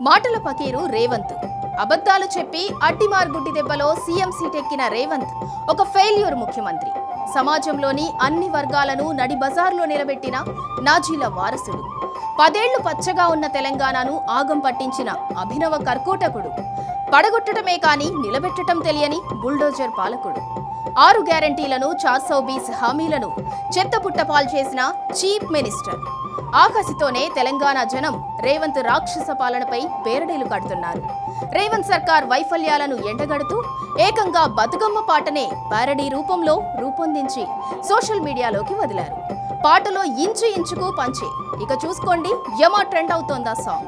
మాటల పకీరు రేవంత్. అబద్ధాలు చెప్పి అడ్డిమార్గుడ్డి దెబ్బలో సీఎం సీటెక్కిన రేవంత్ ఒక ఫెయిల్యూర్ ముఖ్యమంత్రి. సమాజంలోని అన్ని వర్గాలను నడి బజార్లో నిలబెట్టిన నాజీల వారసుడు. 10 ఏళ్లు పచ్చగా ఉన్న తెలంగాణను ఆగం పట్టించిన అభినవ కర్కోటకుడు. పడగొట్టడమే కాని నిలబెట్టడం తెలియని బుల్డోజర్ పాలకుడు. 6 గ్యారంటీలను 420 హామీలను చెత్తపుట్టపాలు చేసిన చీఫ్ మినిస్టర్. ఆకసితోనే తెలంగాణ జనం రేవంత్ రాక్షస పాలనపై పేరడీలు కడుతున్నారు. రేవంత్ సర్కార్ వైఫల్యాలను ఎండగడుతూ ఏకంగా బతుకమ్మ పాటనే పారడీ రూపంలో రూపొందించి సోషల్ మీడియాలోకి వదిలారు. పాటలో ఇంచు ఇంచుకు పంచే. ఇక చూసుకోండి యమ ట్రెండ్ అవుతోందా సాంగ్.